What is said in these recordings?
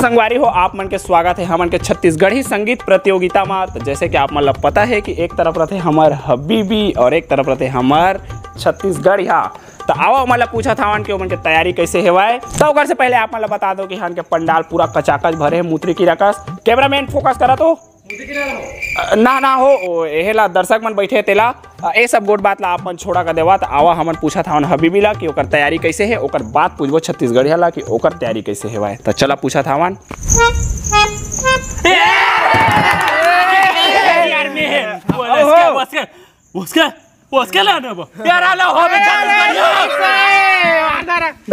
संगवारी हो, आप मन के स्वागत है हमन के छत्तीसगढ़ी संगीत प्रतियोगिता में। तो जैसे कि आप मन पता है कि एक तरफ रहते हमार हबीबी और एक तरफ रहते हमार छत्तीसगढ़। तो आओ मतलब पूछा था कि उनके तैयारी कैसे हेवाए। तो अगर से पहले आप मतलब बता दो कि हन के पंडाल पूरा कचाकच भरे है मूत्री की रकस। कैमरामैन फोकस करा तो ना हो एहेला दर्शक मन बैठे तेला ए सब गोट बात ला आप मन छोड़ा कर देवा। तो आवा हमन पूछा था हबीबी ला कि ओकर तैयारी कैसे है, ओकर बात पूछबो छत्तीसगढ़िया ला कि ओकर तैयारी कैसे हेवाए। तो चला पूछा था वन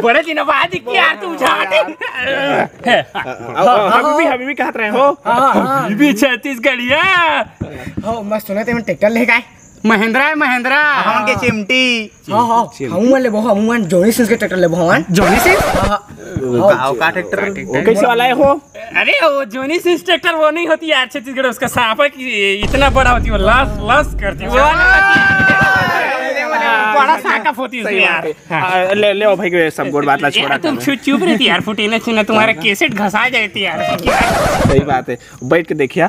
बड़े दिन बाद यार तुम हबीबी कहत रहे हो हबीबी छत्तीसगढ़िया हो मस्त सुने ते मन ट्रैक्टर ले काय महिंद्रा है महिंद्रा हमन के चिमटी हम ले बहु हम जोनी सिंह के ट्रैक्टर ले बहु जोनी सिंह का ट्रैक्टर वो कैसे वाला है हो? अरे वो जोनी सिंह ट्रैक्टर वो नहीं होती यार छत्तीसगढ़, उसका सांपा की इतना बड़ा होती है, लस लस करती है बड़ा साकफ होती है यार। ले भाई के सब गोट बात ला छोड़ा। तुम चुप रहती यार, फुटी न सुना तुम्हारा कैसेट घसा जाती यार। सही बात है, बैठ के देखिया।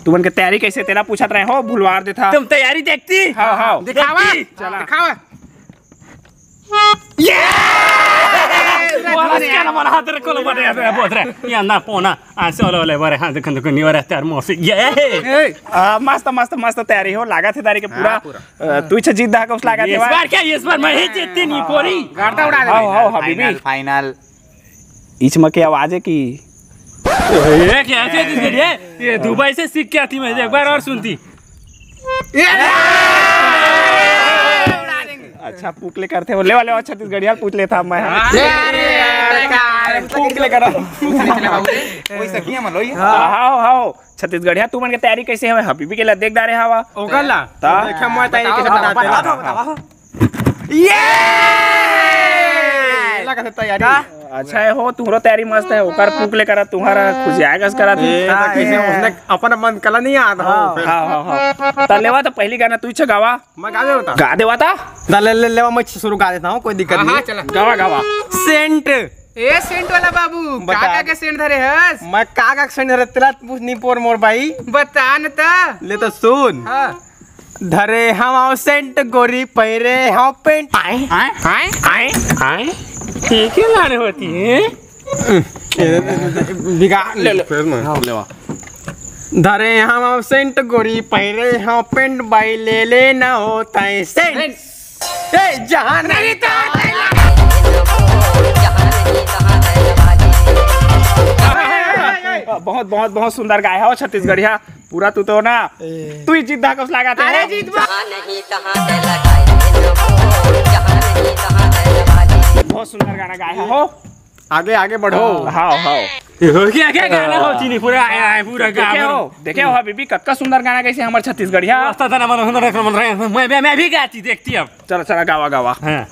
तुमन के तैयारी कैसे तेरा पूछत रहे हो, भूलवार दे था। तुम तैयारी देखती? हाँ दिखावा चला दिखावा। क्या ना हाथ रखो लो बड़े बोल रहे या ना पोना ऐसे वाले बड़े हाथ देखन देखन नहीं रहता यार मौसी ये मस्त मस्त मस्त तैयारी हो, लागत है तारी के पूरा तू इच्छा जीत दा का उस लागत है। इस बार क्या, इस बार मैं ही जीतती नहीं पूरी गाड़ा उड़ा दे। आओ हबीबी फाइनल इच में के आवाज है कि ये क्या है? ये दुबई से सीख के आती, मैं एक बार और सुनती। अच्छा पुकले करते हो, ले वाले छत्तीसगढ़िया पूछ लेता मैं। पुकले करो कोई सखिया मन लोई हां छत्तीसगढ़िया तू मन के तैयारी कैसे है? हबीबी के ला देख दारे हवा ओकला ता देखा मैं तैयारी कैसे बनाते ये लगा तैयारी अच्छा है हो, तुम्हारा तैयारी मस्त है। ओकर पुकले करा तुम्हारा खुजियागस करा कैसे उसने अपन मन कला नहीं आता। हां त लेवा तो पहली गाना तू इच्छा गावा। मैं गा देता गा देवा ता ले लेवा मैं शुरू गा देता हूं, कोई दिक्कत नहीं। चला गावा सेंट ए सेंट वाला बाबू काका के सेंट धरे हस मैं काका सेंट धरे तेरा पूछ नहीं पोर मोर भाई बता न त ले तो सुन। हां धरे हम सेंट गोरी पैरे हम पेंट आए ठीक है लाने होती है बिगाड़ ले लेवा धरे हम सेंट गोरी पैरे हम पेंट बाई ले लेना होता है सेंट ए जहां नहीं बहुत बहुत बहुत सुंदर गाया हो छत्तीसगढ़िया पूरा। तू तो ना तू ही जीत दा का उस लगा थे। अरे जीत बहुत सुंदर गाना गाया हो, आगे आगे बढ़ो। हां क्या क्या गाना होती नहीं पूरा पूरा देखे हो हबीबी कक्का सुंदर गाना कैसे हमार छत्तीसगढ़िया। मैं भी गाती देखती अब। चलो चलो गावा गावा हाँ।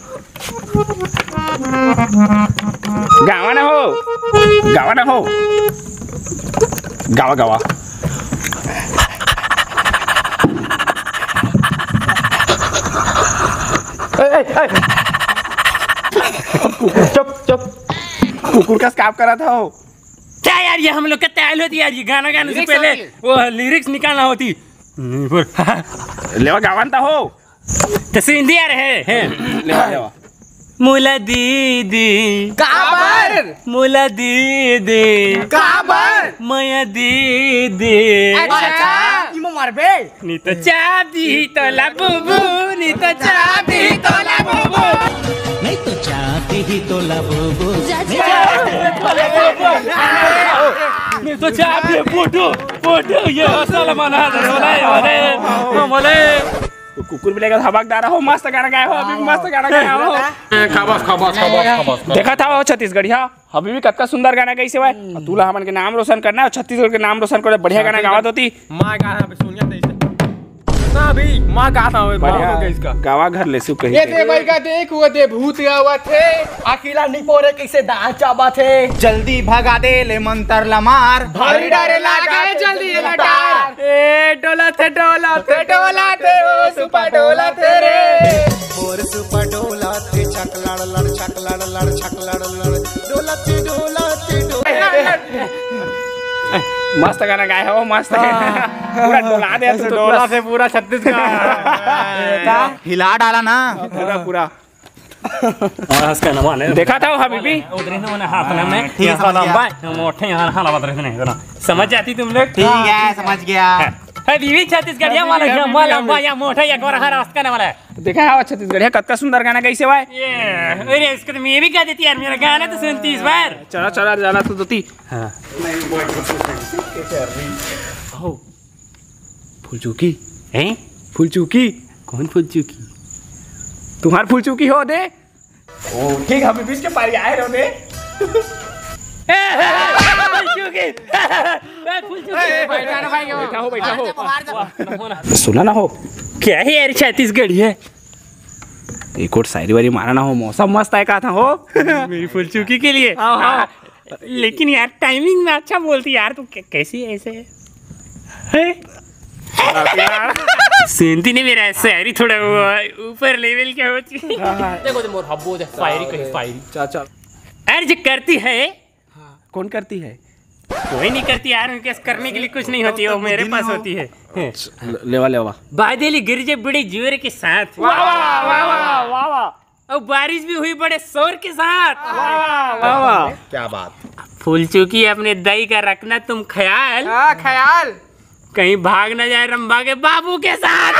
गावा ना हो गावा गावा चुप कुकुर का स्काप करा था हो। क्या यार ये हम लोग का तैयारी होती यार, ये गाना गाने से पहले वो लिरिक्स निकालना होती। लेवा गावन था हो तो सिंधी यार है लेवा मुला दीदी काबर मुला दीदी काबर माया दीदी अच्छा इमो मारबे नी तो चाबी तो ला बुबू नी तो चाबी तो ला बुबू नहीं तो चाहती ही तो लबो नी तो चाबी फोटो ये असल मना बोले कुकुर भी लेकर हवाकदार हो। मस्त गाना गाया हो अभी, मस्त गाना गाया हो। खबस देखा था हो छत्तीसगढ़िया अभी भी कतका सुंदर गाना कैसे हुआ। तूला हमन के नाम रोशन करना है, छत्तीसगढ़ के नाम रोशन करे बढ़िया गाना गावत होती। मां गाना पे सुनिया नहीं ना अभी मां गाता हूं बढ़िया इसका गावा घर ले सु कही ये दे भाई का देख वो दे भूत आवत है अकेला नहीं पोरे कैसे दांत चाबत है जल्दी भगा दे ले मंतर ला मार भारी डरे लागे जल्दी लटार ए डोला थे ओ सुपा डोला थे रे और सुपर डोला थे छक लड़ लड़ छक लड़ लड़ छक लड़ लड़ डोला थे मस्त गाना गाया हो, मस्त पूरा डोला दे तू, डोला से पूरा छत्तीसगढ़ हिला डाला ना पूरा पूरा। उसका नाम है देखा था वो हबीबी? उधर ना मैंने हाथ में मैं ठीक है, समझ गया। मोटे यहाँ हाला बदल रहे नहीं समझ जाती तुम लोग। ठीक है समझ गया। है बीवी छत्तीसगढ़ या वाला लंबा लंबा या मोटा या गोरा हरा उसका नाम है। देखा है छत्तीसगढ़ कतका सुंदर गाना कैसे हुआ है। ये अरे इसको तो मैं भी गा देती यार, मेरा गाना तो सुनती इस बार। चला चला जाना तो दोती। फूल चूकी हैं? फूल चूकी कौन फूल चुकी? तुम्हार फूल चूकी हो दे। ओ ठीक है बीच के पारी आए रहो दे। बैठा हो। सुना ना हो क्या है यार छत्तीसगढ़ है? एक और शायरी वारी मारा ना हो, मौसम मस्त है, कहा था हो मेरी फूल चुकी के लिए। हाँ। लेकिन यार टाइमिंग में अच्छा बोलती यार, तू कैसी ऐसे है? सुनती नहीं मेरा शायरी थोड़ा ऊपर लेवल क्या होती है। देखो मोर हब्बो दे शायरी कही शायरी। चल चल। अर्ज करती है कौन करती है? कोई नहीं करती यार, उनके करने के लिए कुछ नहीं होती है, वो मेरे पास होती है। लेवा लेवा। बादली गिरजे बड़े जोर के साथ, वाह वाह वाह वाह वाह। और बारिश भी हुई बड़े शोर के साथ। वाह वाह। क्या बात। फूल चुकी अपने दही का रखना तुम ख्याल, ख्याल कहीं भाग न जाए रंभा के बाबू के साथ।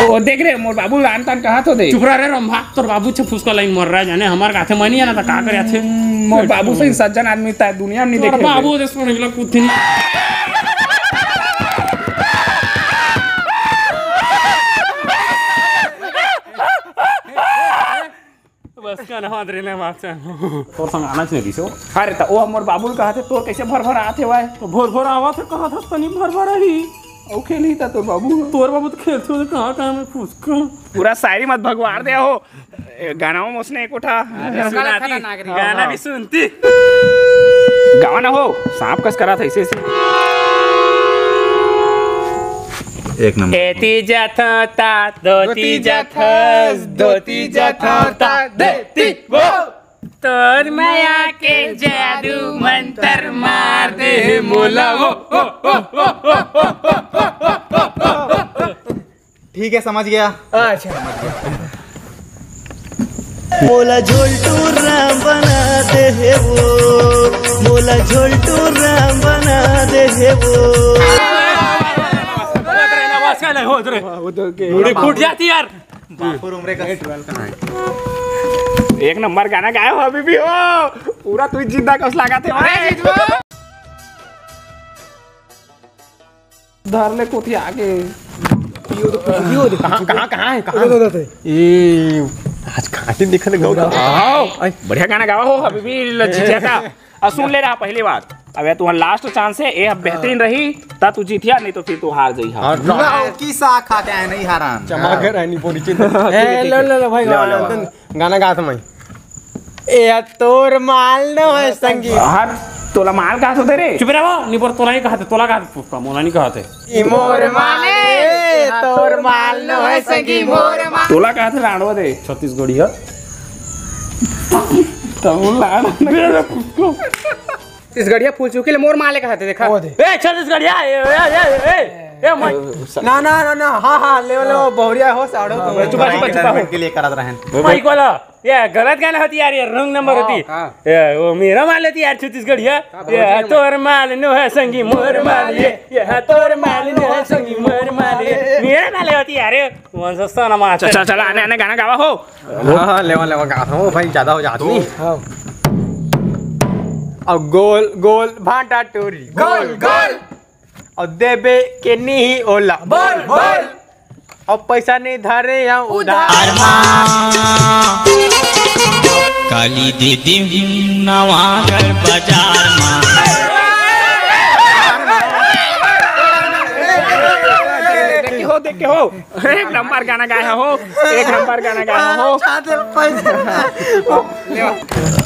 ओ देख रहे मोर बाबू लान तान कहा तो दे। चुप रहा रे रंभा, तोर बाबू छे फुसका लाइन मर रहा है जाने, हमार गाथे मनी आना था का करे थे। मोर बाबू से सज्जन आदमी था दुनिया में नहीं देखे। बाबू दे सुन गला कुछ नहीं। बस का ना दे ले माफ से तोर संग आना चाहिए दिसो। अरे तो वो मोर बाबू कहा थे तोर कैसे भर भर आते हुआ है। तो भोर भोर आवा थे कहा था तनी भर भर ही ओ खेली था तोर बाबू। तोर बाबू तो खेलते हो कहां कहां में फुसका पूरा शायरी मत भगवार दे हो। गाना में उसने एक उठा गाना भी सुनती। गावा ना हो सांप कस करा था ऐसे एक नंबर। एती जथता दोती जथस दोती जथता देती वो, तोर माया के जादू मंत्र मार दे मोला वो। ठीक है समझ गया। मोला झोलटू राम बना दे है वो, मोला झोलटू राम बना दे है वो। फूट जाती यार। एक नंबर गाना गाया हो अभी भी हो। पूरा तू जिद्दा कस लगा थे। धर ले कोठी आगे। कहाँ है? ए आज खाते दिखने गाओ। बढ़िया गाना गावा हो अभी भी लज्जित था। अब सुन ले रहा पहली बात, अब तू लास्ट चांस है, ये बेहतरीन रही ता तू जीतिया, नहीं तो फिर तू हार जाई। हां की साख खाते हैं नहीं हारान। चमा कर है नहीं पूरी चिंता। ए लो भाई गाना गा मैं। ए तोर माल न है संगी। हर तोला माल कहा तो रे। चुप रहो, निपर तोला नहीं कहते, तोला कहते, मोला नहीं कहते। ई मोर माले तोर माल न है संगी मोर माल। तोला कहा थे राणवा दे छत्तीसगढ़ी है। तब लाड़ इस गड़िया फूल चुकी ले मोर माले कहते देखा। ए छत्तीसगढ़िया ए ना ना ना हाँ ले बहुरिया हो साड़ो चुपा के लिए करत रहन। भाई कोला ये गलत गाना होती यार, ये रंग नंबर होती। ये वो मेरा माल होती यार छत्तीसगढ़िया। ये तोर माल नो है संगी मोर माल, ये तोर माल नो है संगी मोर माल, मेरा माल होती यार। वन सस्ता ना मार। चल चल आने आने गाना गावा हो। हाँ लेवा गा हूँ भाई, ज्यादा हो जाती नहीं। अब गोल गोल भांटा टोरी गोल गोल, और देबे के नहीं ओला बोल बोल, अब पैसा नहीं धरे या उधार। काली दीदी नवागर बाजार में। देख के हो एक नंबर गाना गाया हो, एक नंबर गाना गाया हो।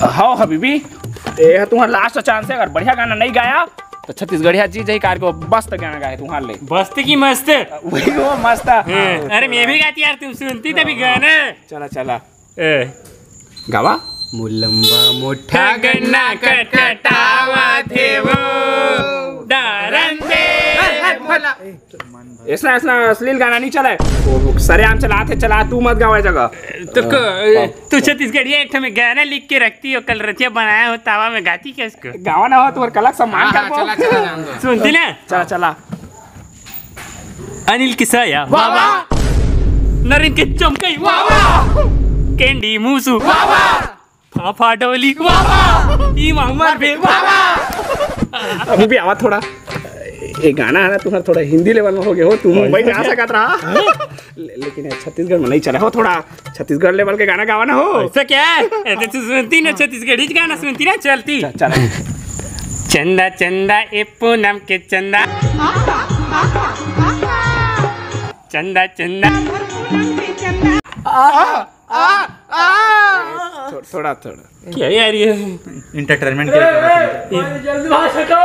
हाँ हबीबी ये तुम्हारा लास्ट चांस है, अगर बढ़िया गाना नहीं गाया तो छत्तीसगढ़िया जी जही कार को मस्त गाना गाए तुम्हारे लिए। बस्त की मस्त वही वो मस्त। अरे मैं भी गाती यार, तुम सुनती तभी गाना। चला चला ए गावा। मुलंबा मोठा गन्ना कटकटावा थे वो दारन दे। ऐसा ऐसा अश्लील गाना नहीं चला है, वो सरेआम चला तू मत गावा जगह। तो तू छत्तीसगढ़ी एक में गाना लिख के रखती हो, कल रतिया बनाया हो तावा में गाती क्या इसको? गावा ना हो तो कलक सम्मान कर। सुनती ना? चला अनिल किसाया नरेन के चमकई कैंडी मूसू फाफा डोली ई मोहम्मद बे। अभी भी आवा थोड़ा, ये गाना है ना तुम्हारा थोड़ा हिंदी लेवल में हो गया हो, तुम मुंबई में आ सकत रहा लेकिन छत्तीसगढ़ में नहीं चला हो, थोड़ा छत्तीसगढ़ लेवल के गाना गावा ना हो। ऐसा क्या है? तू सुनती ना छत्तीसगढ़ी गाना सुनती ना चलती। चला चंदा चंदा ए पूनम के चंदा चंदा चंदा थोड़ा क्या यार ये इंटरटेनमेंट के लिए जल्दी भाग सको।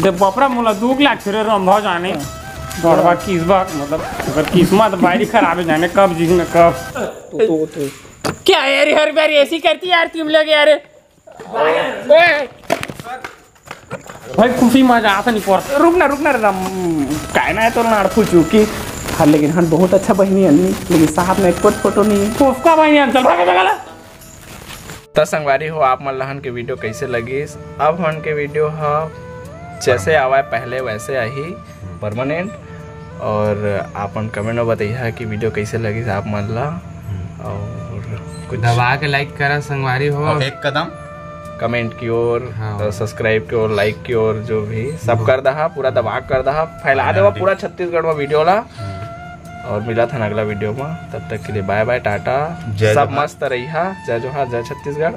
दे बापरा मोला 2 लाख फिर रंभा जाने बड़वा किस बात मतलब अगर किस्मत बारी खराब है जाने कब जीना कब। तो क्या यार हर बार ऐसी करती यार तुम लोग यार। भाई खुशी मजा आता नहीं पड़ता। रुकना काय ना है तो ना अड़फू चूकी हाँ, लेकिन हम बहुत अच्छा बहनी अन्नी, लेकिन साहब ने एक फोटो नहीं उसका भाई हम चल भागे जगह। तो संगवारी हो आप मन लहन के वीडियो कैसे लगी? अब हन के वीडियो जैसे आवा पहले वैसे आई परमानेंट, और आपन कमेंट में बताइए कि वीडियो कैसे लगी आप मन ला, और कुछ दबा के लाइक करा संगवारी हो, एक कदम कमेंट की ओर, हाँ। सब्सक्राइब की ओर, लाइक की ओर, जो भी सब कर दहा, पूरा दबा कर दहा, फैला देवा पूरा छत्तीसगढ़ में वीडियो ला। और मिला था अगला वीडियो में, तब तक के लिए बाय बाय टाटा, सब मस्त रही, जय जोहार, जय छत्तीसगढ़।